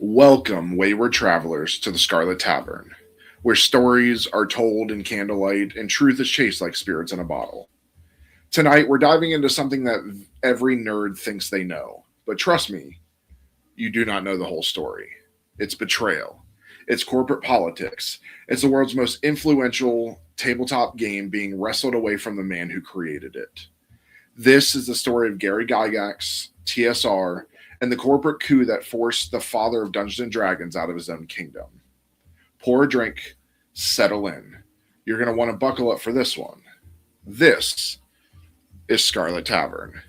Welcome, wayward travelers, to the Scarlet Tavern, where stories are told in candlelight and truth is chased like spirits in a bottle. Tonight, we're diving into something that every nerd thinks they know. But trust me, you do not know the whole story. It's betrayal, it's corporate politics, it's the world's most influential tabletop game being wrestled away from the man who created it. This is the story of Gary Gygax, TSR, and the corporate coup that forced the father of Dungeons and Dragons out of his own kingdom. Pour a drink, settle in. You're going to want to buckle up for this one. This is Scarlet Tavern.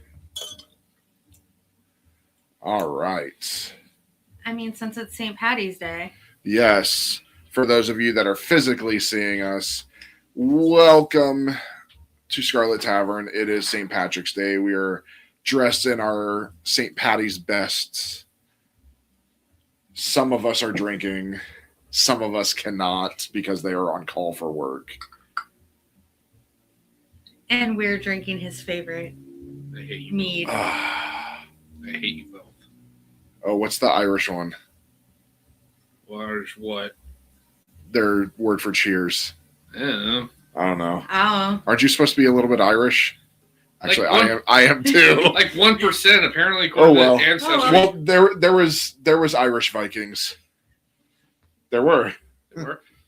All right. I mean, since it's St. Patty's Day. Yes. For those of you that are physically seeing us, welcome to Scarlet Tavern. It is St. Patrick's Day. We are dressed in our St. Patty's best. Some of us are drinking. Some of us cannot because they are on call for work. And we're drinking his favorite mead. I hate you both. Oh, what's the Irish one? Irish what? Their word for cheers. I don't know. I don't know. Oh. Aren't you supposed to be a little bit Irish? Actually, Like I am too. Like 1% apparently according well. to Ancestry. Well, there was Irish Vikings. There were.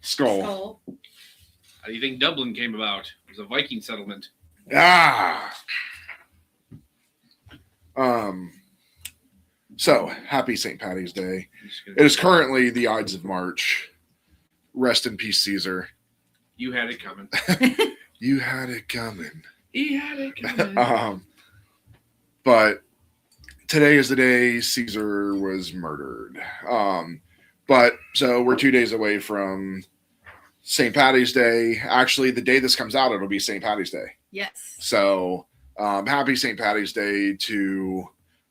Skull. How do you think Dublin came about? It was a Viking settlement. So happy St. Patty's Day. It is currently the Ides of March. Rest in peace, Caesar. You had it coming. You had it coming. He had it coming. But today is the day Caesar was murdered. But so we're 2 days away from St. Patty's Day. Actually, the day this comes out, it'll be St. Patty's Day. Yes. So happy St. Patty's Day to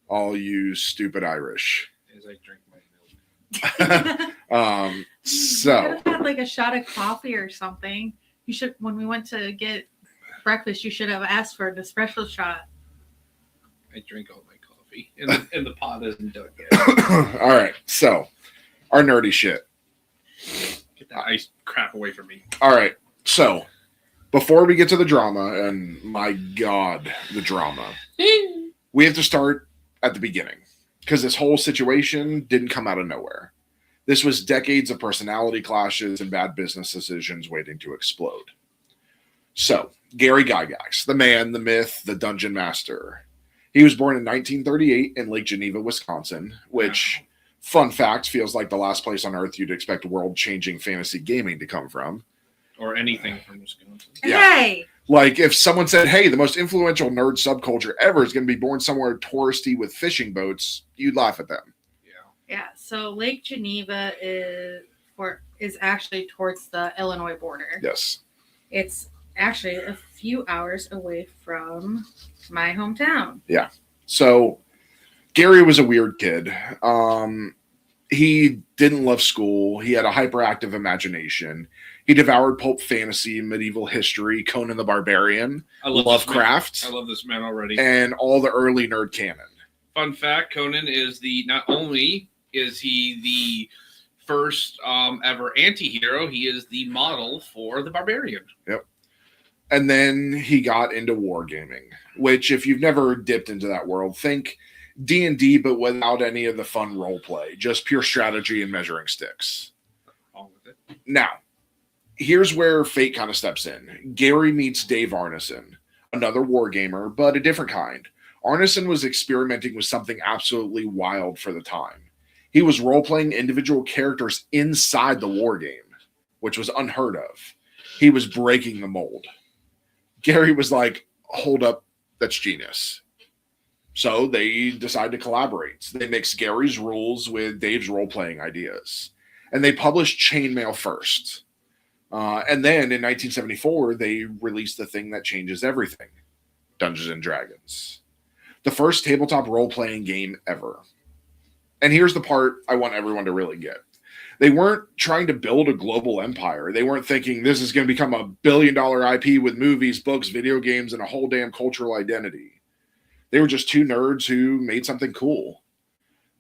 all you stupid Irish. As I drink my milk. So you could have had like a shot of coffee or something. You should, when we went to get breakfast, you should have asked for an espresso shot. I drink all my coffee, and the pot isn't done yet. All right, so our nerdy shit. Get that ice crap away from me. All right, so before we get to the drama, and my God, the drama, we have to start at the beginning because this whole situation didn't come out of nowhere. This was decades of personality clashes and bad business decisions waiting to explode. So, Gary Gygax, the man, the myth, the dungeon master. He was born in 1938 in Lake Geneva, Wisconsin, which, fun fact, feels like the last place on earth you'd expect world-changing fantasy gaming to come from. Or anything from Wisconsin. Yeah. Hey! Like if someone said, hey, the most influential nerd subculture ever is going to be born somewhere touristy with fishing boats, you'd laugh at them. Yeah, so Lake Geneva is actually towards the Illinois border. Yes. It's actually a few hours away from my hometown. Yeah. So Gary was a weird kid. He didn't love school. He had a hyperactive imagination. He devoured pulp fantasy, medieval history, Conan the Barbarian, Lovecraft. I love this man already. And all the early nerd canon. Fun fact, Conan is not only is he the first ever anti-hero, he is the model for the Barbarian. Yep. And then he got into wargaming, which if you've never dipped into that world, think D&D, but without any of the fun role play, just pure strategy and measuring sticks. All with it. Now, here's where fate kind of steps in. Gary meets Dave Arneson, another wargamer, but a different kind. Arneson was experimenting with something absolutely wild for the time. He was role-playing individual characters inside the war game, which was unheard of. He was breaking the mold. Gary was like, hold up, that's genius. So they decide to collaborate. They mix Gary's rules with Dave's role-playing ideas. And they published Chainmail first. And then in 1974, they released the thing that changes everything, Dungeons and Dragons. The first tabletop role-playing game ever. And here's the part I want everyone to really get. They weren't trying to build a global empire. They weren't thinking this is going to become a billion-dollar IP with movies, books, video games, and a whole damn cultural identity. They were just two nerds who made something cool.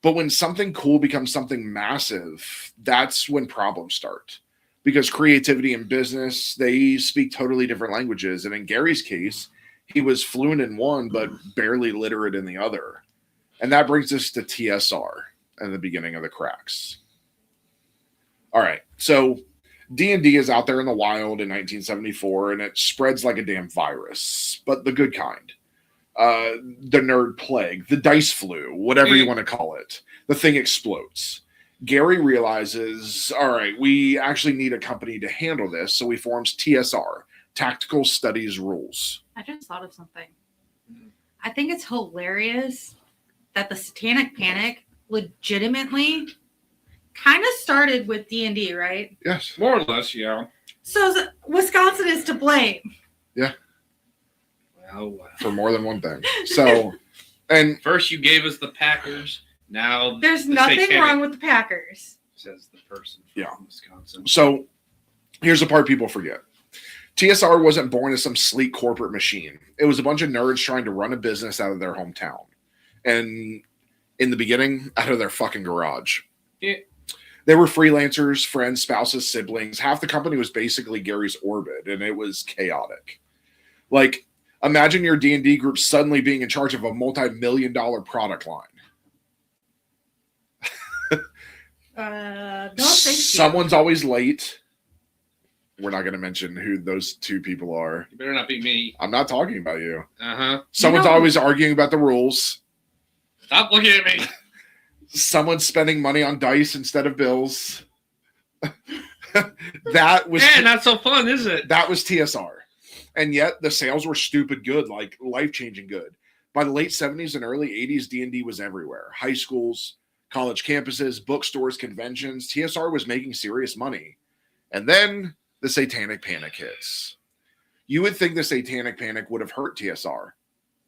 But when something cool becomes something massive, that's when problems start. Because creativity and business, they speak totally different languages. And in Gary's case, he was fluent in one, but barely literate in the other. And that brings us to TSR and the beginning of the cracks. All right, so D&D is out there in the wild in 1974, and it spreads like a damn virus, but the good kind. The nerd plague, the dice flu, whatever you want to call it. The thing explodes. Gary realizes, all right, we actually need a company to handle this, so he forms TSR, Tactical Studies Rules. I just thought of something. I think it's hilarious that the Satanic Panic legitimately kind of started with D&D, right? Yes. More or less, yeah. So Wisconsin is to blame. Yeah. Well, for more than one thing. So, and first you gave us the Packers. Now there's nothing wrong with the Packers, says the person from Wisconsin. So here's the part people forget. TSR wasn't born as some sleek corporate machine. It was a bunch of nerds trying to run a business out of their hometown. And in the beginning, out of their fucking garage. Yeah. They were freelancers, friends, spouses, siblings. Half the company was basically Gary's orbit, and it was chaotic. Like, imagine your D&D group suddenly being in charge of a multi-million-dollar product line. No, thank you. Someone's always late. We're not going to mention who those two people are. You better not be me. I'm not talking about you. Uh-huh. Someone's always arguing about the rules. Stop looking at me. Someone's spending money on dice instead of bills. That was not so fun, is it? That was TSR. And yet the sales were stupid good, like life-changing good. By the late 70s and early 80s, D&D was everywhere. High schools, college campuses, bookstores, conventions. TSR was making serious money. And then the Satanic Panic hits. You would think the Satanic Panic would have hurt TSR.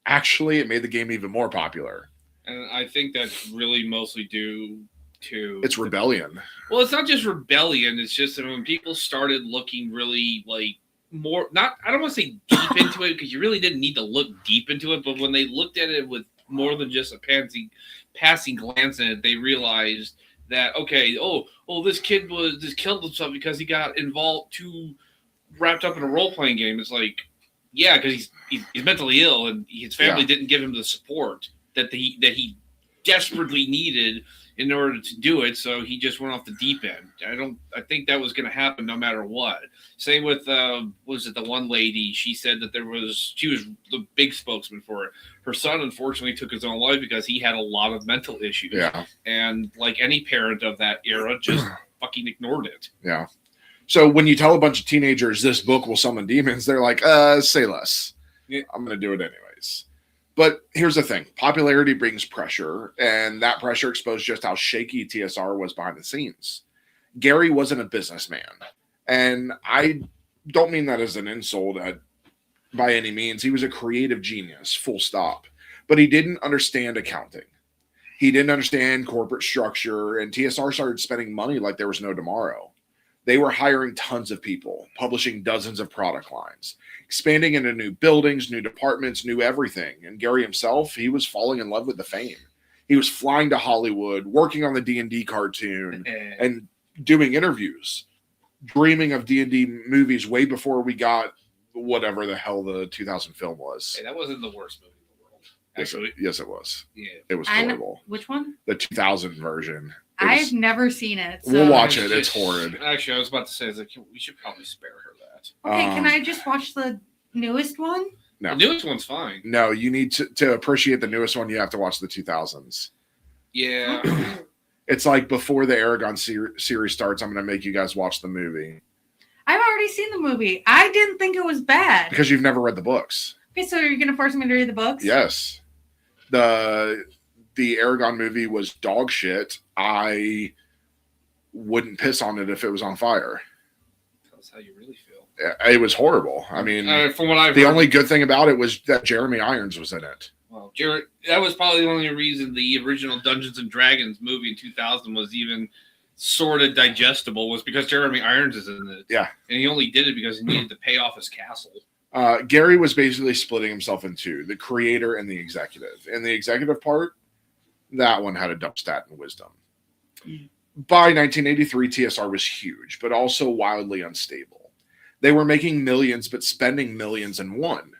Actually, it made the game even more popular. And I think that's really mostly due to... It's rebellion. Well, it's not just rebellion. It's just that when people started looking really, like, more... not I don't want to say deep into it, because you really didn't need to look deep into it, but when they looked at it with more than just a passing glance at it, they realized that, okay, this kid just killed himself because he got too wrapped up in a role-playing game. It's like, yeah, because he's mentally ill, and his family didn't give him the support that he desperately needed in order to do it, so he just went off the deep end. I think that was going to happen no matter what. Same with was it the one lady? She said that she was the big spokesman for it. Her son unfortunately took his own life because he had a lot of mental issues. Yeah. And like any parent of that era, just fucking ignored it. Yeah. So when you tell a bunch of teenagers this book will summon demons, they're like, say less. Yeah. I'm going to do it anyways. But here's the thing. Popularity brings pressure, and that pressure exposed just how shaky TSR was behind the scenes. Gary wasn't a businessman, and I don't mean that as an insult by any means. He was a creative genius, full stop. But he didn't understand accounting. He didn't understand corporate structure, and TSR started spending money like there was no tomorrow. They were hiring tons of people, publishing dozens of product lines, expanding into new buildings, new departments, new everything. And Gary himself, he was falling in love with the fame. He was flying to Hollywood, working on the D&D cartoon, and doing interviews, dreaming of D&D movies way before we got whatever the hell the 2000 film was. Hey, that wasn't the worst movie in the world. Actually, yes, it was. Yeah, it was horrible. Which one? The 2000 version. I've never seen it. So. We'll watch it. It's horrid. Actually, I was about to say that we should probably spare her that. Okay, can I just watch the newest one? No. The newest one's fine. No, you need to appreciate the newest one. You have to watch the 2000s. Yeah. It's like before the Aragon series starts, I'm going to make you guys watch the movie. I've already seen the movie. I didn't think it was bad. Because you've never read the books. Okay, so you're going to force me to read the books? Yes. The Aragon movie was dog shit. I wouldn't piss on it if it was on fire. Tell us how you really feel. It was horrible. I mean, from what I've the heard, only good thing about it was that Jeremy Irons was in it. Well, that was probably the only reason the original Dungeons and Dragons movie in 2000 was even sort of digestible, was because Jeremy Irons is in it. Yeah. And he only did it because he needed to pay off his castle. Gary was basically splitting himself in two, the creator and the executive. And the executive part, That one had a dump stat in wisdom. By 1983, TSR was huge, but also wildly unstable. They were making millions, but spending millions in one.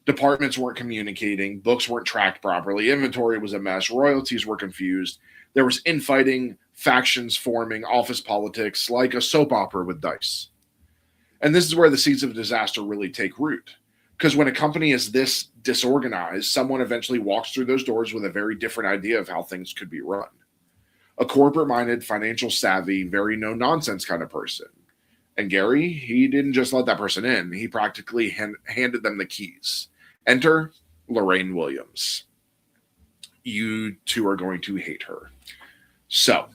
Departments weren't communicating, books weren't tracked properly, inventory was a mess, royalties were confused. There was infighting, factions forming, office politics, like a soap opera with dice. And this is where the seeds of disaster really take root. Because when a company is this disorganized, someone eventually walks through those doors with a very different idea of how things could be run. A corporate-minded, financial savvy, very no-nonsense kind of person. And Gary, he didn't just let that person in. He practically handed them the keys. Enter Lorraine Williams. You two are going to hate her. So,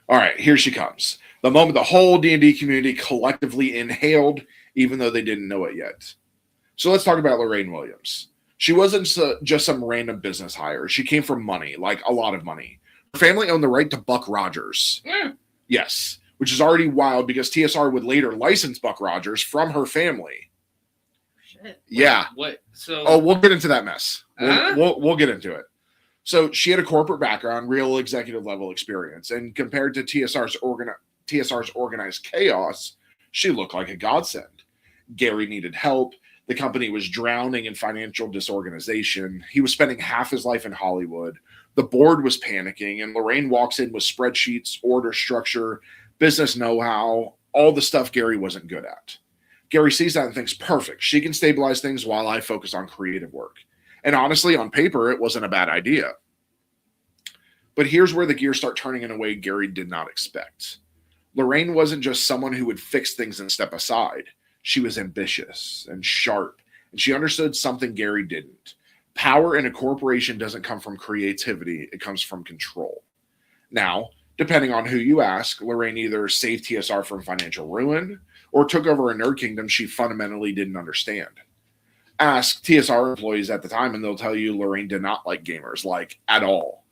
all right, here she comes. The moment the whole D&D community collectively inhaled, even though they didn't know it yet. So let's talk about Lorraine Williams. She wasn't just some random business hire. She came from money, like a lot of money. Her family owned the right to Buck Rogers. Yeah. Yes, which is already wild because TSR would later license Buck Rogers from her family. Shit. Yeah. What? So? Oh, we'll get into that mess. Huh? We'll get into it. So she had a corporate background, real executive level experience, and compared to TSR's organized chaos, she looked like a godsend. Gary needed help. The company was drowning in financial disorganization. He was spending half his life in Hollywood. The board was panicking, and Lorraine walks in with spreadsheets, order structure, business know-how, all the stuff Gary wasn't good at. Gary sees that and thinks, perfect. She can stabilize things while I focus on creative work. And honestly, on paper, it wasn't a bad idea. But here's where the gears start turning in a way Gary did not expect. Lorraine wasn't just someone who would fix things and step aside. She was ambitious and sharp, and she understood something Gary didn't. Power in a corporation doesn't come from creativity, it comes from control. Now, depending on who you ask, Lorraine either saved TSR from financial ruin or took over a nerd kingdom she fundamentally didn't understand. Ask TSR employees at the time, and they'll tell you Lorraine did not like gamers, like at all.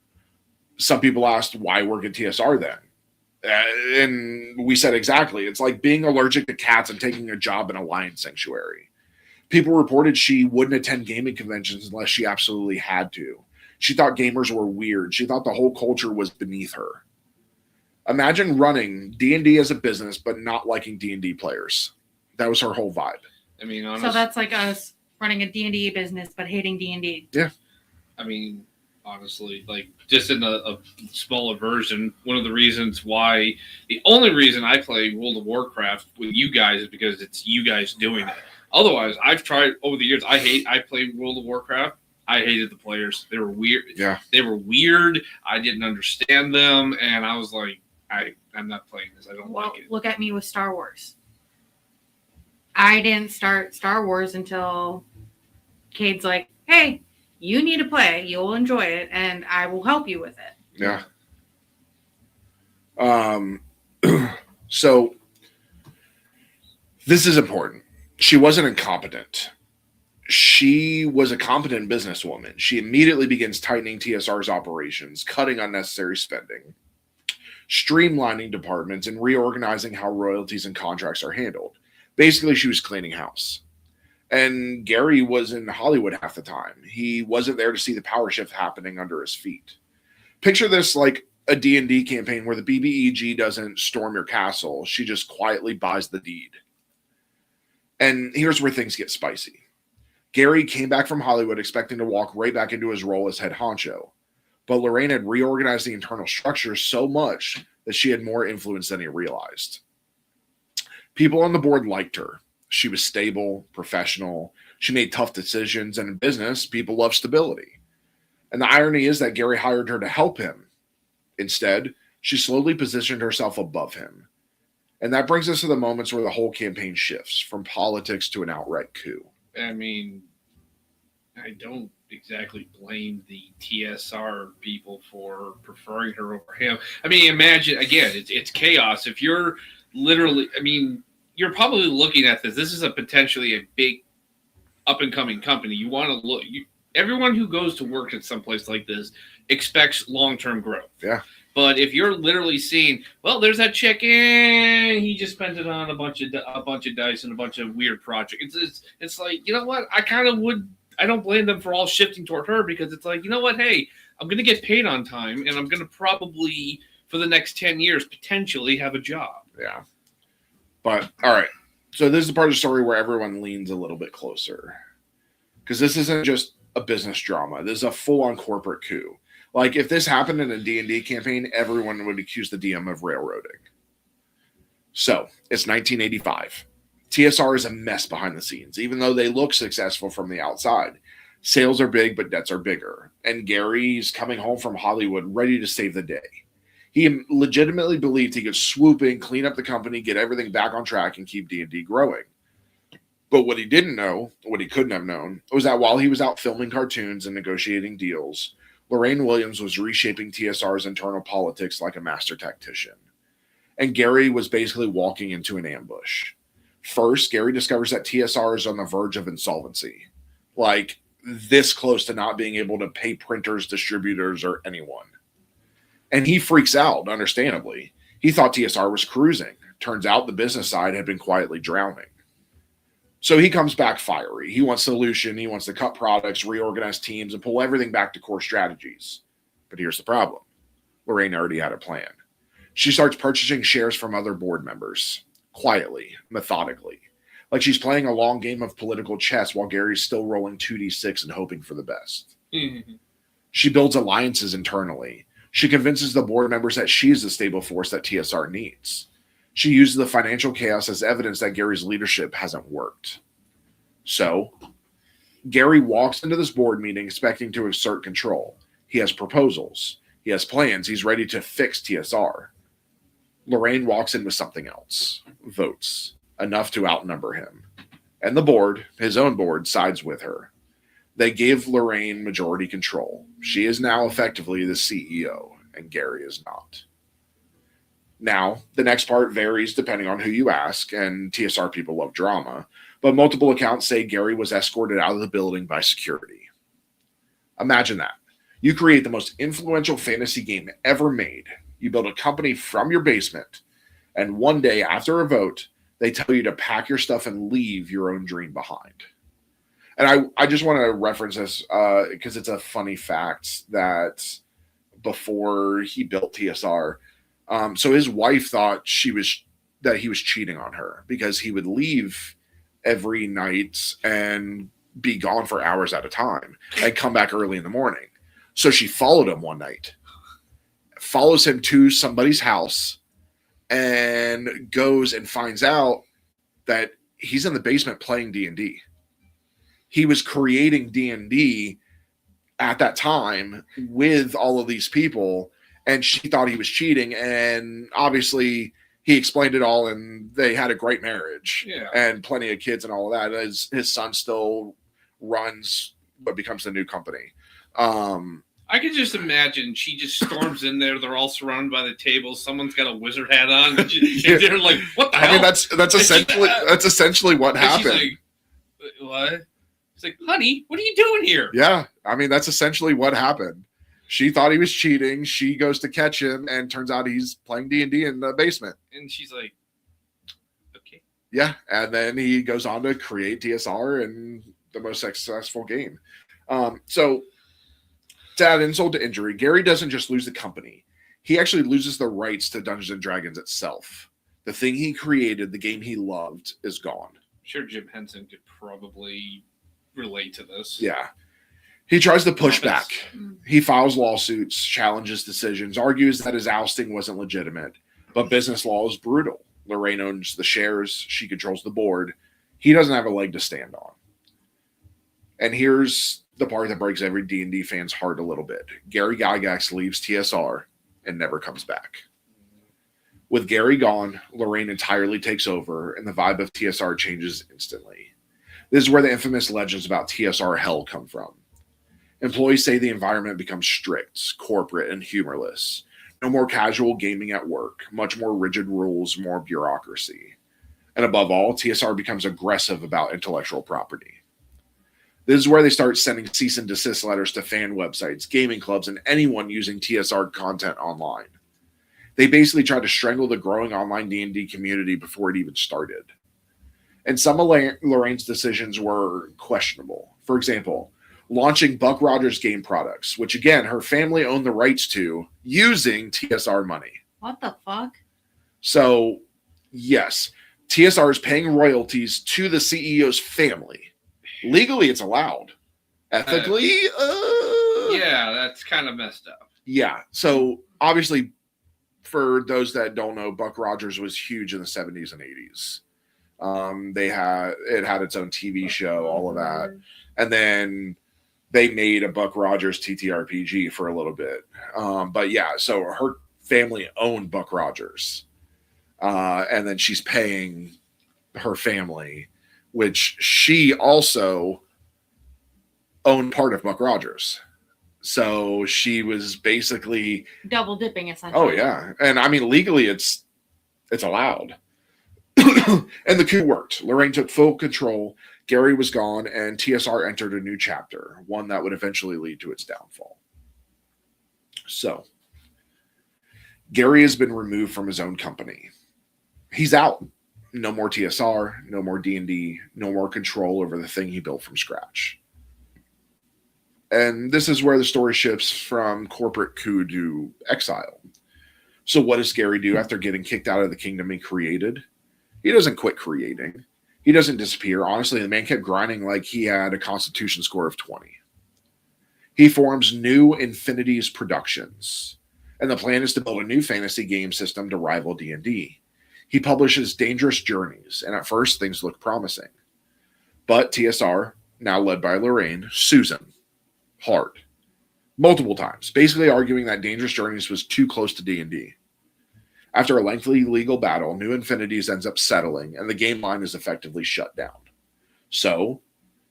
Some people asked, why work at TSR then? And we said exactly. It's like being allergic to cats and taking a job in a lion sanctuary. People reported she wouldn't attend gaming conventions unless she absolutely had to. She thought gamers were weird. She thought the whole culture was beneath her. Imagine running D&D as a business, but not liking D&D players. That was her whole vibe. I mean, honestly, So that's like us running a D&D business, but hating D&D. Yeah. I mean, honestly, like just in a smaller version, one of the only reason I play World of Warcraft with you guys is because it's you guys doing it. Otherwise, I've tried over the years. I played World of Warcraft. I hated the players. They were weird. Yeah. They were weird. I didn't understand them. And I was like, I'm not playing this. I don't like it. Look at me with Star Wars. I didn't start Star Wars until Kayde's like, hey, you need to play. You'll enjoy it, and I will help you with it. Yeah. So this is important. She wasn't incompetent. She was a competent businesswoman. She immediately begins tightening TSR's operations, cutting unnecessary spending, streamlining departments, and reorganizing how royalties and contracts are handled. Basically, she was cleaning house. And Gary was in Hollywood half the time. He wasn't there to see the power shift happening under his feet. Picture this like a D&D campaign where the BBEG doesn't storm your castle. She just quietly buys the deed. And here's where things get spicy. Gary came back from Hollywood expecting to walk right back into his role as head honcho. But Lorraine had reorganized the internal structure so much that she had more influence than he realized. People on the board liked her. She was stable, professional. She made tough decisions, and in business, people love stability. And the irony is that Gary hired her to help him. Instead, she slowly positioned herself above him. And that brings us to the moments where the whole campaign shifts from politics to an outright coup. I mean, I don't exactly blame the TSR people for preferring her over him. I mean, imagine, again, it's chaos. If you're literally, I mean, you're probably looking at this. This is a potentially a big up-and-coming company. You want to look. Everyone who goes to work at someplace like this expects long-term growth. Yeah. But if you're literally seeing, well, there's that check in, he just spent it on a bunch of dice and a bunch of weird projects. It's like, you know what? I don't blame them for all shifting toward her because it's like, you know what? Hey, I'm going to get paid on time, and I'm going to probably, for the next 10 years, potentially have a job. Yeah. But, all right. So this is the part of the story where everyone leans a little bit closer. Because this isn't just a business drama. This is a full-on corporate coup. Like, if this happened in a D&D campaign, everyone would accuse the DM of railroading. So, it's 1985. TSR is a mess behind the scenes, even though they look successful from the outside. Sales are big, but debts are bigger. And Gary's coming home from Hollywood ready to save the day. He legitimately believed he could swoop in, clean up the company, get everything back on track, and keep D&D growing. But what he didn't know, what he couldn't have known, was that while he was out filming cartoons and negotiating deals, Lorraine Williams was reshaping TSR's internal politics like a master tactician. And Gary was basically walking into an ambush. First, Gary discovers that TSR is on the verge of insolvency. Like, this close to not being able to pay printers, distributors, or anyone. And he freaks out, understandably. He thought TSR was cruising. Turns out the business side had been quietly drowning. So he comes back fiery. He wants solution. He wants to cut products, reorganize teams, and pull everything back to core strategies. But here's the problem. Lorraine already had a plan. She starts purchasing shares from other board members. Quietly, methodically. Like she's playing a long game of political chess while Gary's still rolling 2d6 and hoping for the best. Mm-hmm. She builds alliances internally. She convinces the board members that she is the stable force that TSR needs. She uses the financial chaos as evidence that Gary's leadership hasn't worked. So, Gary walks into this board meeting expecting to assert control. He has proposals. He has plans. He's ready to fix TSR. Lorraine walks in with something else. Votes. Enough to outnumber him. And the board, his own board, sides with her. They give Lorraine majority control. She is now effectively the CEO, and Gary is not. Now, the next part varies depending on who you ask, and TSR people love drama, but multiple accounts say Gary was escorted out of the building by security. Imagine that. You create the most influential fantasy game ever made. You build a company from your basement, and one day after a vote, they tell you to pack your stuff and leave your own dream behind. And I just want to reference this because it's a funny fact that before he built TSR, so his wife thought that he was cheating on her because he would leave every night and be gone for hours at a time and come back early in the morning. So she followed him one night, follows him to somebody's house, and goes and finds out that he's in the basement playing D&D. He was creating D&D at that time with all of these people, and she thought he was cheating, and obviously he explained it all, and they had a great marriage and plenty of kids and all of that. His son still runs what becomes the new company. I could just imagine she just storms in there. They're all surrounded by the tables. Someone's got a wizard hat on. And they're like, "What the hell?" I mean, that's essentially what happened. She's like, "What?" It's like, "Honey, what are you doing here?" Yeah, I mean, that's essentially what happened. She thought he was cheating. She goes to catch him, and turns out he's playing D&D in the basement. And she's like, "Okay." Yeah, and then he goes on to create TSR and the most successful game. So, to add insult to injury, Gary doesn't just lose the company. He actually loses the rights to Dungeons & Dragons itself. The thing he created, the game he loved, is gone. I'm sure Jim Henson could probably relate to this. Yeah. He tries to push back. He files lawsuits, challenges decisions, argues that his ousting wasn't legitimate. But business law is brutal. Lorraine owns the shares. She controls the board. He doesn't have a leg to stand on. And here's the part that breaks every D&D fan's heart a little bit. Gary Gygax leaves TSR and never comes back. With Gary gone, Lorraine entirely takes over, and the vibe of TSR changes instantly. This is where the infamous legends about TSR hell come from. Employees say the environment becomes strict, corporate, and humorless. No more casual gaming at work, much more rigid rules, more bureaucracy. And above all, TSR becomes aggressive about intellectual property. This is where they start sending cease and desist letters to fan websites, gaming clubs, and anyone using TSR content online. They basically tried to strangle the growing online D&D community before it even started. And some of Lorraine's decisions were questionable. For example, launching Buck Rogers game products, which again, her family owned the rights to using TSR money. What the fuck? So, yes, TSR is paying royalties to the CEO's family. Legally, it's allowed. Ethically, yeah, that's kind of messed up. Yeah. So, obviously, for those that don't know, Buck Rogers was huge in the 70s and 80s. It had its own TV show, all of that. And then they made a Buck Rogers TTRPG for a little bit. But yeah, so her family owned Buck Rogers. And then she's paying her family, which she also owned part of Buck Rogers. So she was basically double dipping, essentially. Oh yeah. And I mean, legally it's allowed. And the coup worked. Lorraine took full control. Gary was gone, and TSR entered a new chapter, one that would eventually lead to its downfall. So, Gary has been removed from his own company. He's out. No more TSR, no more D&D, no more control over the thing he built from scratch. And this is where the story shifts from corporate coup to exile. So what does Gary do after getting kicked out of the kingdom he created? He doesn't quit creating. He doesn't disappear. Honestly, the man kept grinding like he had a constitution score of 20. He forms New Infinities Productions, and the plan is to build a new fantasy game system to rival D&D. He publishes Dangerous Journeys, and at first things look promising. But TSR, now led by Lorraine, Susan, hard, multiple times, basically arguing that Dangerous Journeys was too close to D&D. After a lengthy legal battle, New Infinities ends up settling, and the game line is effectively shut down. So,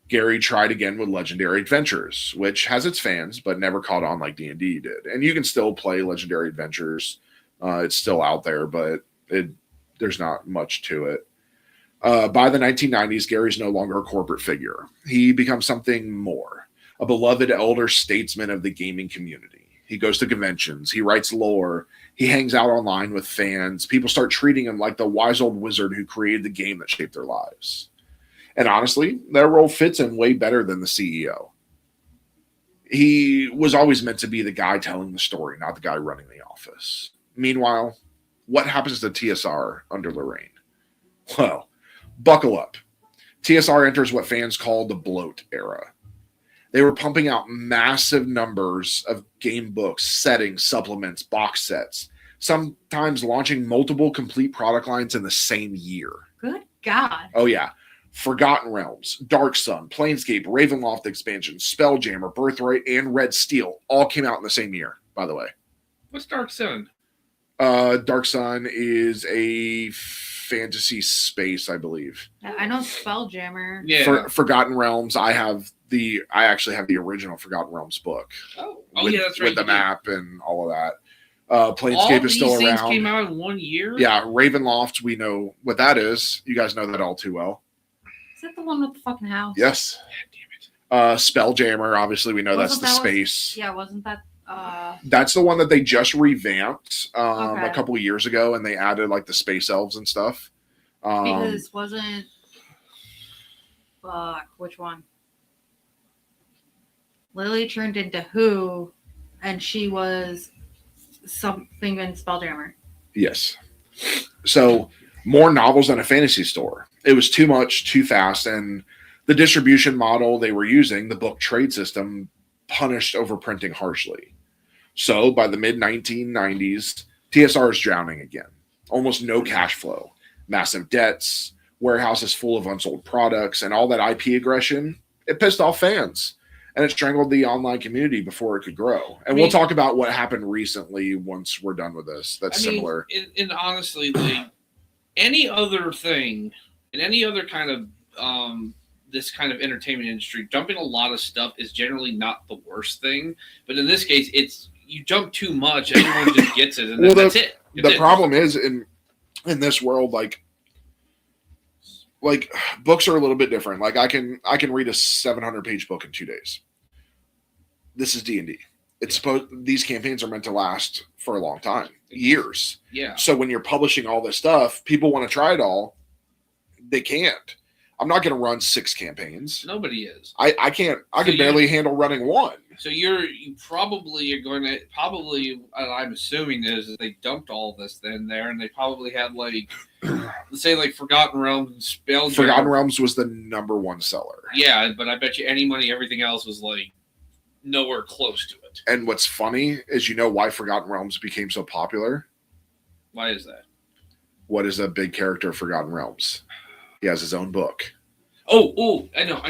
Gary tried again with Legendary Adventures, which has its fans, but never caught on like D&D did. And you can still play Legendary Adventures. It's still out there, but there's not much to it. By the 1990s, Gary's no longer a corporate figure. He becomes something more, a beloved elder statesman of the gaming community. He goes to conventions. He writes lore. He hangs out online with fans. People start treating him like the wise old wizard who created the game that shaped their lives. And honestly, that role fits him way better than the CEO. He was always meant to be the guy telling the story, not the guy running the office. Meanwhile, what happens to TSR under Lorraine? Well, buckle up. TSR enters what fans call the bloat era. They were pumping out massive numbers of game books, settings, supplements, box sets, sometimes launching multiple complete product lines in the same year. Good God. Oh, yeah. Forgotten Realms, Dark Sun, Planescape, Ravenloft expansion, Spelljammer, Birthright, and Red Steel all came out in the same year, by the way. What's Dark Sun? Dark Sun is a fantasy space, I believe. I know Spelljammer. Yeah. Forgotten Realms, I actually have the original Forgotten Realms book. Oh, with, yeah, that's right. With the map and all of that. Planescape is still all these around. things came out in 1 year? Yeah, Ravenloft, we know what that is. You guys know that all too well. Is that the one with the fucking house? Yes. God damn it. Spelljammer, obviously we know that's the space. Yeah, wasn't that... That's the one that they just revamped Okay. a couple of years ago, and they added like the space elves and stuff. Because wasn't... Fuck, which one? Lily turned into who, and she was something in Spelljammer. Yes. So more novels than a fantasy store. It was too much, too fast, and the distribution model they were using, the book trade system, punished overprinting harshly. So by the mid-1990s, TSR is drowning again. Almost no cash flow, massive debts, warehouses full of unsold products, and all that IP aggression, it pissed off fans. And it strangled the online community before it could grow. And we'll talk about what happened recently once we're done with this. That's similar. And honestly, any other thing, in any other kind of this kind of entertainment industry, dumping a lot of stuff is generally not the worst thing. But in this case, it's you dump too much, everyone just gets it, and that's it. The problem is in this world, like books are a little bit different. Like I can read a 700-page book in 2 days. This is D&D. It's supposed these campaigns are meant to last for a long time, years. Yeah. So when you're publishing all this stuff, people want to try it all. They can't. I'm not going to run 6 campaigns. Nobody is. I can't. I So can barely handle running 1. So you probably are going to what I'm assuming is they dumped all this in there, and they probably had like, let's say like Forgotten Realms and Spelljammer. Forgotten Realms was the #1 seller. Yeah, but I bet you any money, everything else was like nowhere close to it. And what's funny is, you know why Forgotten Realms became so popular? Why is that? What is a big character of Forgotten Realms? He has his own book. Oh, I know.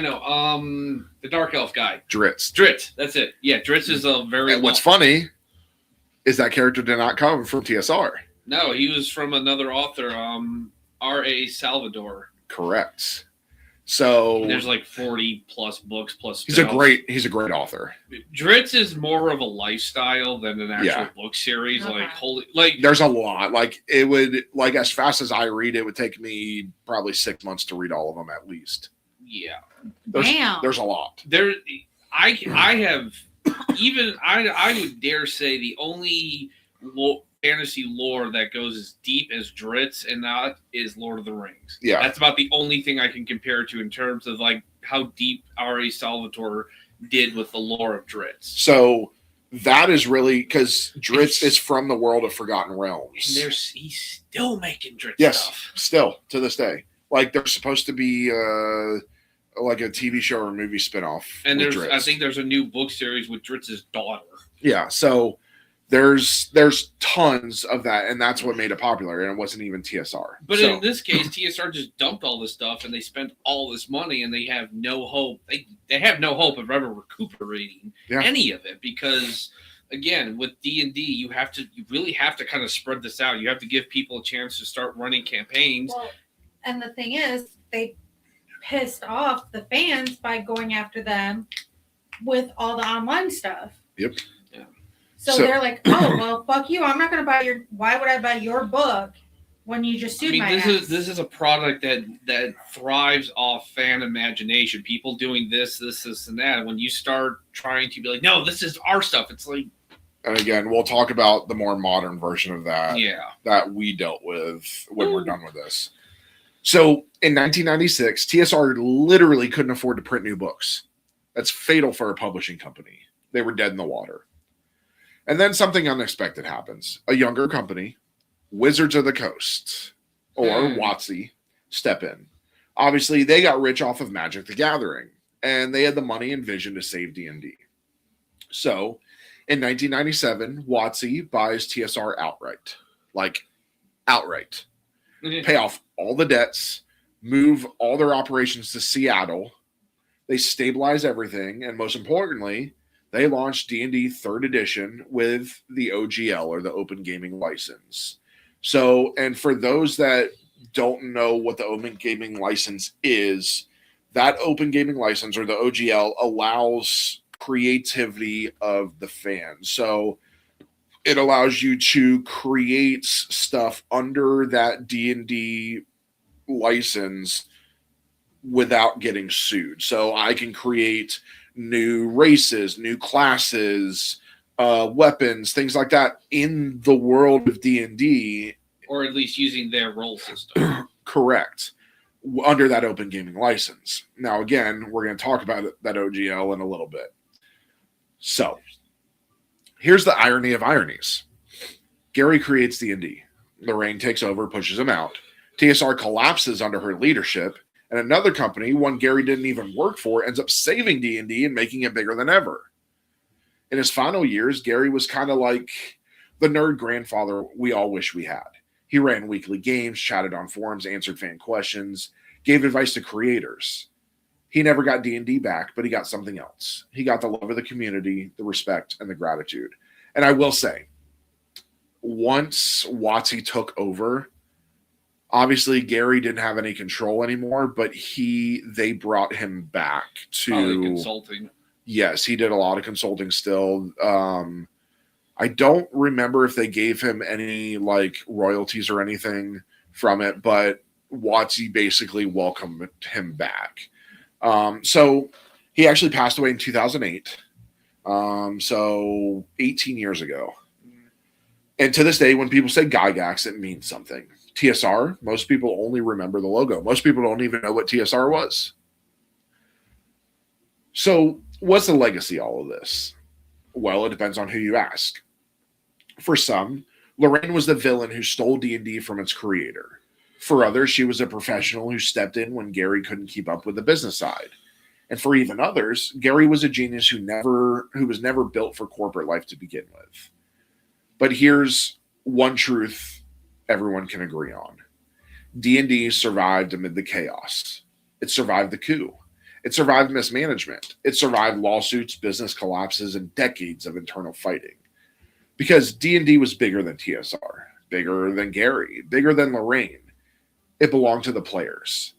The Dark Elf guy. Dritz. That's it. Yeah, Dritz is a very. And what's funny is that character did not come from TSR. No, he was from another author, R.A. Salvador. Correct. So there's like 40 plus books plus. He's a great author. Dritz is more of a lifestyle than an actual book series. Okay. Like there's a lot. Like it would, like, as fast as I read, it would take me probably 6 months to read all of them at least. Yeah. There's a lot. I would dare say the only fantasy lore that goes as deep as Dritz and that is Lord of the Rings. Yeah. That's about the only thing I can compare it to in terms of like how deep R.A. Salvatore did with the lore of Dritz. So that is really because Dritz is from the world of Forgotten Realms. And he's still making Dritz Yes, stuff. still to this day. Like there's supposed to be like a TV show or movie spinoff. And I think there's a new book series with Dritz's daughter. Yeah, so there's tons of that, and that's what made it popular, and it wasn't even TSR. But in this case, TSR just dumped all this stuff, and they spent all this money, and they have no hope. They have no hope of ever recuperating any of it because, again, with D&D, you really have to kind of spread this out. You have to give people a chance to start running campaigns. Well, and the thing is, they pissed off the fans by going after them with all the online stuff. Yep. So they're like, oh, well, fuck you. I'm not going to buy why would I buy your book when you just sued my ass? This is a product that thrives off fan imagination. People doing this, and that. And when you start trying to be like, no, this is our stuff. It's like. And again, we'll talk about the more modern version of that. Yeah. That we dealt with when we're done with this. So in 1996, TSR literally couldn't afford to print new books. That's fatal for a publishing company. They were dead in the water. And then something unexpected happens. A younger company, Wizards of the Coast, or WotC, step in. Obviously, they got rich off of Magic the Gathering, and they had the money and vision to save D&D. So, in 1997, WotC buys TSR outright. Like, outright. Pay off all the debts, move all their operations to Seattle. They stabilize everything, and most importantly, they launched D&D 3rd edition with the OGL, or the Open Gaming License. So, and for those that don't know what the Open Gaming License is, that Open Gaming License, or the OGL, allows creativity of the fans. So it allows you to create stuff under that D&D license without getting sued. So I can create new races, new classes, weapons, things like that in the world of D&D. Or at least using their role system. Correct. Under that Open Gaming License. Now, again, we're going to talk about that OGL in a little bit. So, here's the irony of ironies. Gary creates D&D. Lorraine takes over, pushes him out. TSR collapses under her leadership, and another company, one Gary didn't even work for, ends up saving D&D and making it bigger than ever. In his final years, Gary was kind of like the nerd grandfather we all wish we had. He ran weekly games, chatted on forums, answered fan questions, gave advice to creators. He never got D&D back, but he got something else. He got the love of the community, the respect, and the gratitude. And I will say, once WotC took over, obviously Gary didn't have any control anymore, but they brought him back to consulting. Yes, he did a lot of consulting still. I don't remember if they gave him any like royalties or anything from it, but WotC basically welcomed him back. So he actually passed away in 2008. So 18 years ago. And to this day, when people say Gygax, it means something. TSR, most people only remember the logo. Most people don't even know what TSR was. So what's the legacy of all of this? Well, it depends on who you ask. For some, Lorraine was the villain who stole D&D from its creator. For others, she was a professional who stepped in when Gary couldn't keep up with the business side. And for even others, Gary was a genius who was never built for corporate life to begin with. But here's one truth everyone can agree on. D&D survived amid the chaos. It survived the coup. It survived mismanagement. It survived lawsuits, business collapses, and decades of internal fighting. Because D&D was bigger than TSR, bigger than Gary, bigger than Lorraine. It belonged to the players.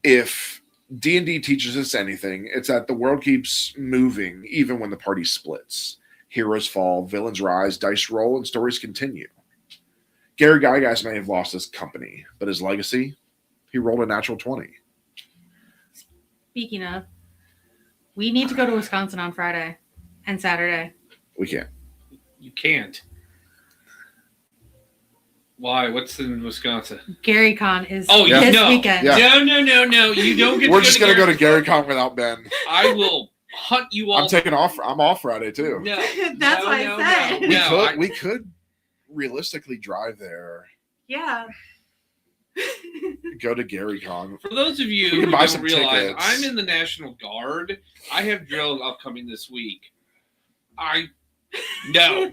If D&D teaches us anything, it's that the world keeps moving even when the party splits. Heroes fall, villains rise, dice roll, and stories continue. Gary Gygax may have lost his company, but his legacy, he rolled a natural 20. Speaking of, we need to go to Wisconsin on Friday and Saturday. We can't. You can't. Why? What's in Wisconsin? GaryCon is yeah. this No. weekend. Yeah. No. You don't get We're to just going to go to GaryCon without Ben. I will hunt you all. I'm off Friday, too. No. That's what I said. We could realistically drive there. Yeah. Go to GaryCon. For those of you We who can buy don't some realize, tickets. I'm in the National Guard. I have drill upcoming this week. No.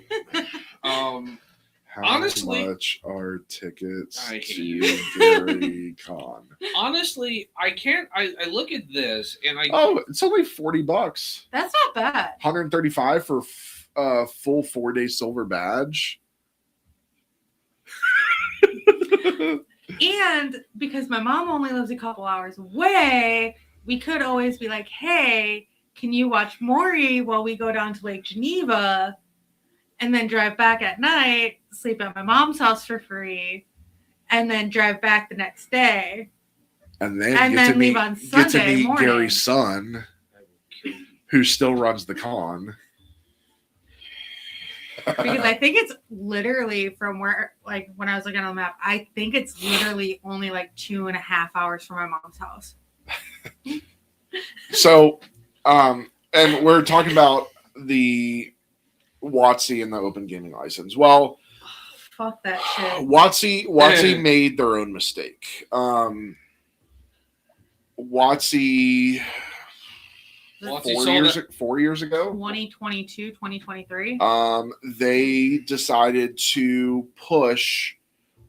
How Honestly, much are tickets I hate to you. GaryCon? Honestly, I can't. I look at this and I. Oh, it's only $40. That's not bad. $135 for a full 4-day silver badge. And because my mom only lives a couple hours away, we could always be like, hey, can you watch Maury while we go down to Lake Geneva and then drive back at night, sleep at my mom's house for free, and then drive back the next day? And then, And then leave on get to Sunday meet morning. Gary's son, who still runs the con. Because I think it's literally from where, like, when I was looking on the map, I think it's literally only like 2.5 hours from my mom's house. So, and we're talking about the WotC and the open gaming license. Well, Fuck that shit. WotC made their own mistake. WotC WotC 4 years ago, 2022, 2023. they decided to push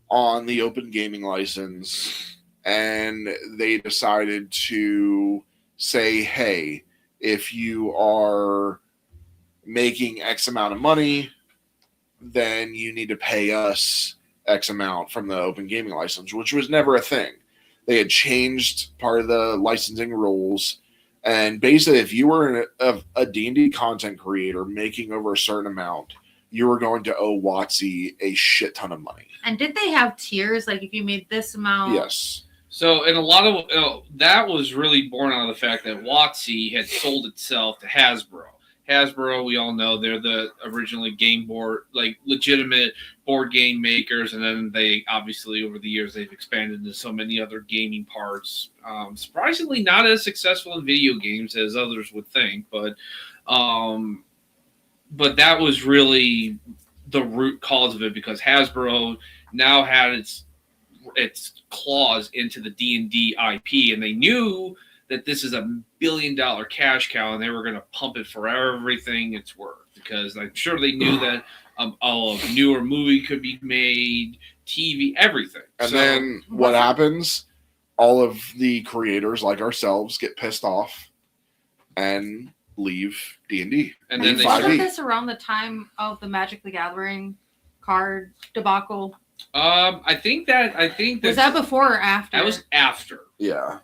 on the open gaming license, and they decided to say, hey, if you are making X amount of money, then you need to pay us X amount from the open gaming license, which was never a thing. They had changed part of the licensing rules. And basically, if you were a D&D content creator making over a certain amount, you were going to owe WotC a shit ton of money. And did they have tiers? Like, if you made this amount? Yes. So, and a lot of that was really born out of the fact that WotC had sold itself to Hasbro. Hasbro, we all know, they're the originally game board, like legitimate board game makers, and then they obviously over the years they've expanded into so many other gaming parts. Surprisingly, not as successful in video games as others would think, but that was really the root cause of it, because Hasbro now had its claws into the D&D IP, and they knew that this is $1 billion cash cow, and they were going to pump it for everything it's worth, because I'm sure they knew that a newer movie could be made, TV, everything. And then what happens? All of the creators, like ourselves, get pissed off and leave D&D. And then they Wasn't this around the time of the Magic the Gathering card debacle? I think Was that before or after? That was after. Yeah.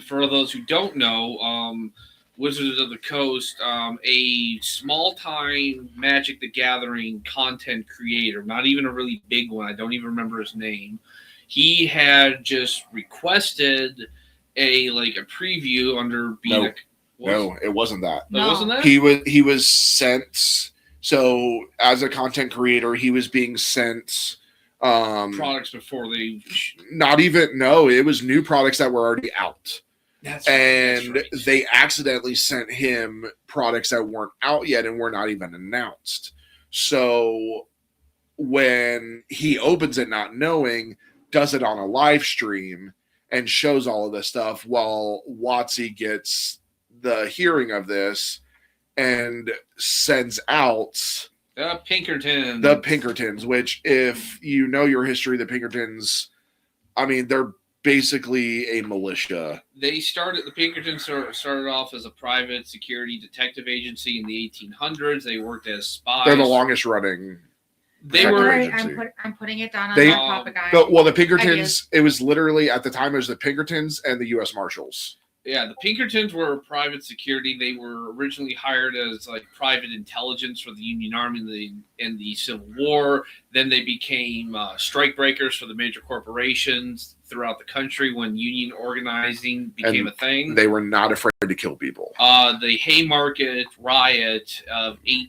For those who don't know, Wizards of the Coast, a small-time Magic the Gathering content creator, not even a really big one, I don't even remember his name, he had just requested a preview under being No, it wasn't that. No. Wasn't that? He was sent So as a content creator, he was being sent products before they. it was new products that were already out. That's right. They accidentally sent him products that weren't out yet and were not even announced. So when he opens it not knowing, does it on a live stream and shows all of this stuff while Watsy gets the hearing of this and sends out the Pinkertons. The Pinkertons, which, if you know your history, the Pinkertons, I mean, they're basically a militia. The Pinkertons started off as a private security detective agency in the 1800s. They worked as spies. They're the longest running. I'm putting it down on that topic. The Pinkertons, it was literally, at the time, it was the Pinkertons and the U.S. Marshals. Yeah, the Pinkertons were private security. They were originally hired as like private intelligence for the Union Army in the Civil War. Then they became strike breakers for the major corporations throughout the country when union organizing became a thing. They were not afraid to kill people. The Haymarket riot of I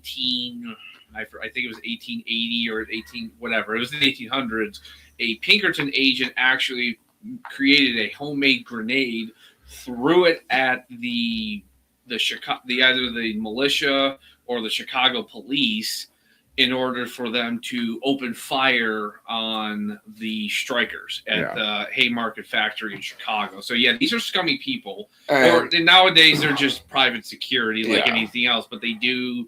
think it was 1880 or 18 whatever. It was in the 1800s. A Pinkerton agent actually created a homemade grenade, threw it at either the militia or the Chicago police in order for them to open fire on the strikers at the Haymarket factory in Chicago. So yeah, these are scummy people. And nowadays they're just private security like anything else, but they do.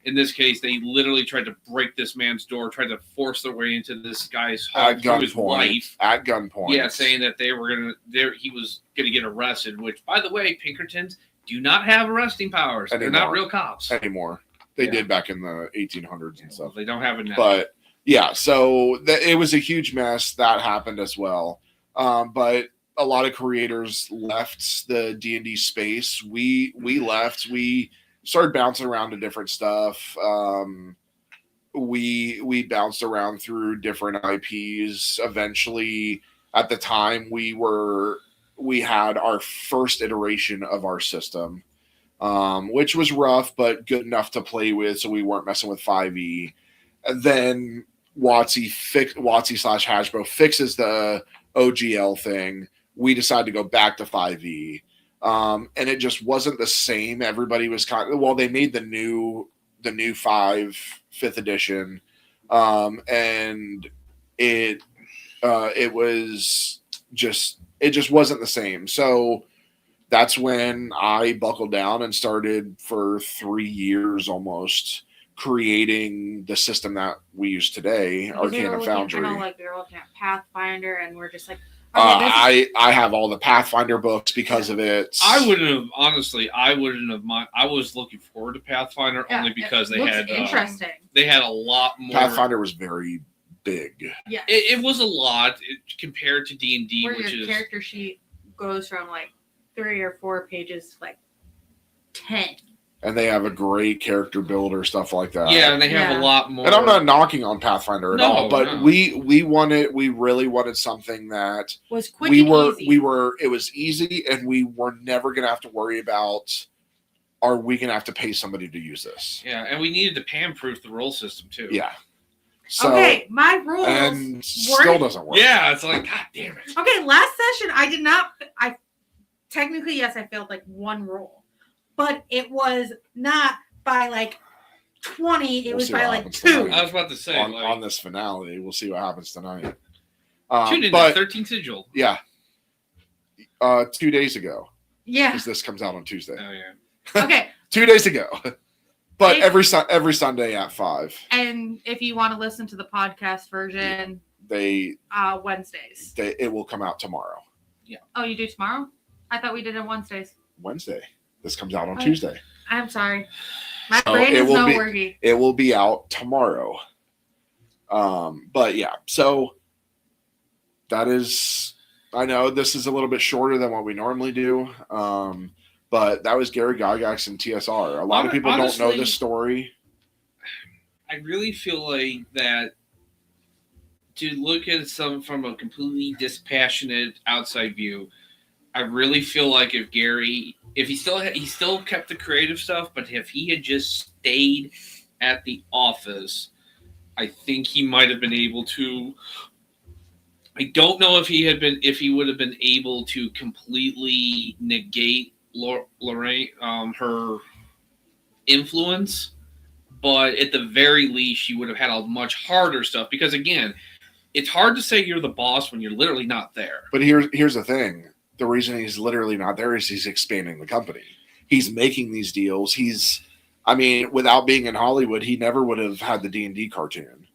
In this case, they literally tried to break this man's door, tried to force their way into this guy's home through his wife. At gunpoint. Yeah, saying that he was gonna get arrested, which, by the way, Pinkertons do not have arresting powers. They're not real cops. Anymore. They did back in the 1800s and stuff. They don't have it now. But, yeah, so it was a huge mess. That happened as well. But a lot of creators left the D&D space. We left. We started bouncing around to different stuff. We bounced around through different IPs. Eventually, at the time, we had our first iteration of our system, which was rough but good enough to play with, so we weren't messing with 5e. And then Watsy/Hasbro fixes the OGL thing. We decided to go back to 5e. And it just wasn't the same. Everybody was they made the new 5th edition, and it just wasn't the same. So that's when I buckled down and started for 3 years almost creating the system that we use today, Arcana Foundry. I know, like, we were looking at Pathfinder, and we're just like, I have all the Pathfinder books because of it. I wouldn't have mind. I was looking forward to Pathfinder only because they had interesting. They had a lot more. Pathfinder was very big. Yeah, it was a lot compared to D&D, which your character sheet goes from like 3 or 4 pages to like 10. And they have a great character builder, stuff like that. Yeah, and they have a lot more. And I'm not knocking on Pathfinder at all, but we really wanted something that was quick and easy. It was easy, and we were never gonna have to worry about, are we gonna have to pay somebody to use this? Yeah, and we needed to pan-proof the roll system too. Yeah. So, okay, my rules and still doesn't work. Yeah, it's like, God damn it. Okay, last session I technically, yes, I failed like 1 roll. But it was not by like 20. It was by like 2. I was about to say. On this finale, we'll see what happens tonight. Tune in to 13 Sigil. Yeah. 2 days ago. Yeah. Because this comes out on Tuesday. Oh, yeah. Okay. 2 days ago. But every Sunday at 5. And if you want to listen to the podcast version, Wednesdays. It will come out tomorrow. Yeah. Oh, you do tomorrow? I thought we did it Wednesdays. Wednesday. This comes out on Tuesday. I'm sorry. My brain is no worky. It will be out tomorrow. But yeah, so that is, I know this is a little bit shorter than what we normally do. But that was Gary Gygax and TSR. A lot of people don't know this story. I really feel like that to look at some from a completely dispassionate outside view, I really feel like if Gary, he still kept the creative stuff, but if he had just stayed at the office, I think he might have been able to. I don't know if he would have been able to completely negate Lorraine, her influence, but at the very least, she would have had a much harder stuff because again, it's hard to say you're the boss when you're literally not there. But here's the thing: the reason he's literally not there is he's expanding the company. He's making these deals. Without being in Hollywood, he never would have had the D&D cartoon,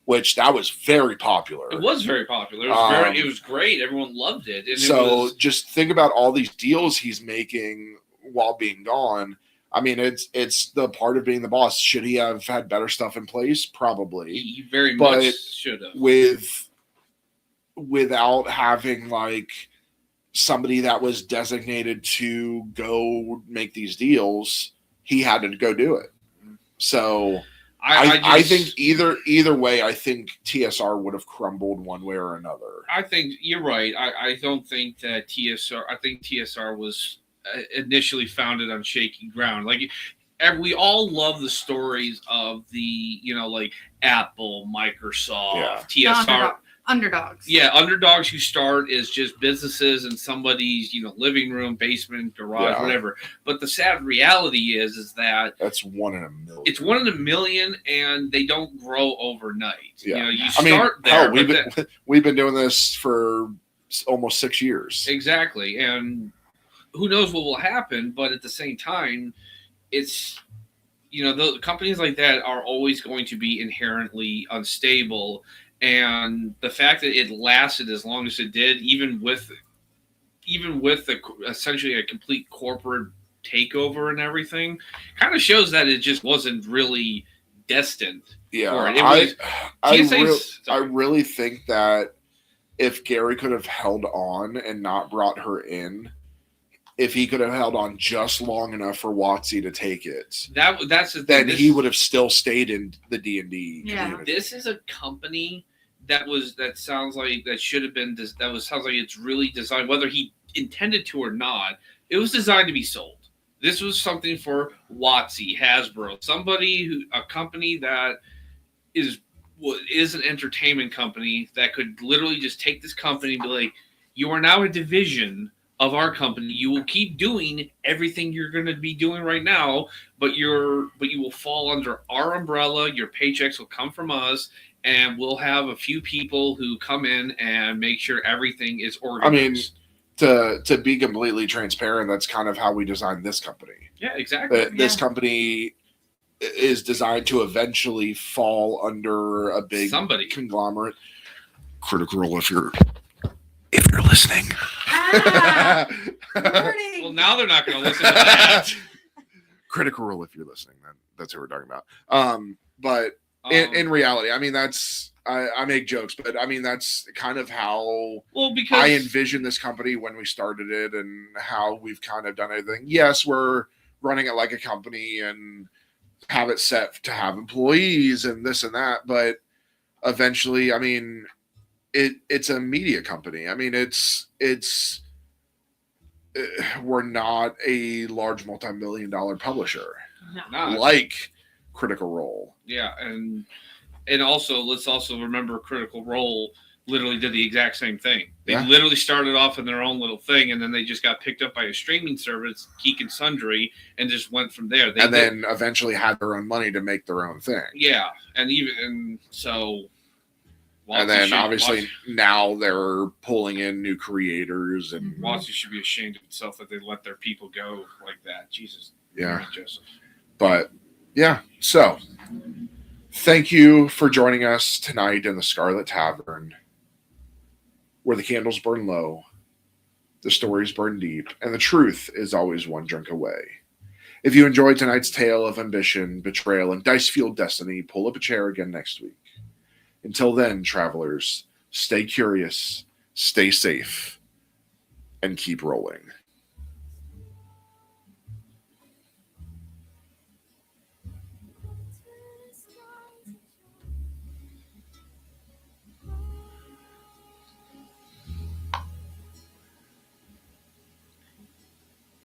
which that was very popular. It was very popular. It was great. Everyone loved it. And just think about all these deals he's making while being gone. It's the part of being the boss. Should he have had better stuff in place? Probably. He very much should have. Without having like somebody that was designated to go make these deals, he had to go do it. So I think either way, I think TSR would have crumbled one way or another. I think you're right. I don't think that TSR. I think TSR was initially founded on shaky ground. Like we all love the stories of the like Apple, Microsoft, TSR. Underdogs. Yeah, underdogs who start as just businesses in somebody's, living room, basement, garage, whatever. But the sad reality is that that's 1 in a million. It's 1 in a million, and they don't grow overnight. Yeah. You start there. Hell, we've been doing this for almost 6 years. Exactly, and who knows what will happen? But at the same time, it's the companies like that are always going to be inherently unstable. And the fact that it lasted as long as it did, even with essentially a complete corporate takeover and everything, kind of shows that it just wasn't really destined for it. I really think that if Gary could have held on and not brought her in, if he could have held on just long enough for WotC to take it, that's the thing. Then he would have still stayed in the D&D community. This is a company that sounds like it's really designed, whether he intended to or not. It was designed to be sold. This was something for WotC, Hasbro, a company that is an entertainment company that could literally just take this company and be like, you are now a division of our company. You will keep doing everything you're going to be doing right now, but you will fall under our umbrella. Your paychecks will come from us, and we'll have a few people who come in and make sure everything is organized. To be completely transparent, that's kind of how we designed this company. Yeah, exactly. This company is designed to eventually fall under a big conglomerate. Critical Role, if you're listening. Well, now they're not going to listen to that. Critical Role, if you're listening, that's what we're talking about. In reality, I make jokes, but that's kind of how I envisioned this company when we started it and how we've kind of done everything. Yes, we're running it like a company and have it set to have employees and this and that, but eventually, it's a media company. We're not a large multi-million-dollar publisher like Critical Role. Yeah, and also let's also remember Critical Role literally did the exact same thing. They literally started off in their own little thing, and then they just got picked up by a streaming service, Geek and Sundry, and just went from there. Then eventually had their own money to make their own thing. Yeah, and then obviously now they're pulling in new creators, and WotC should be ashamed of itself that they let their people go like that. Jesus. Yeah. Joseph. But yeah, so thank you for joining us tonight in the Scarlet Tavern, where the candles burn low, the stories burn deep, and the truth is always one drink away. If you enjoyed tonight's tale of ambition, betrayal, and dice-fueled destiny, pull up a chair again next week. Until then, travelers, stay curious, stay safe, and keep rolling.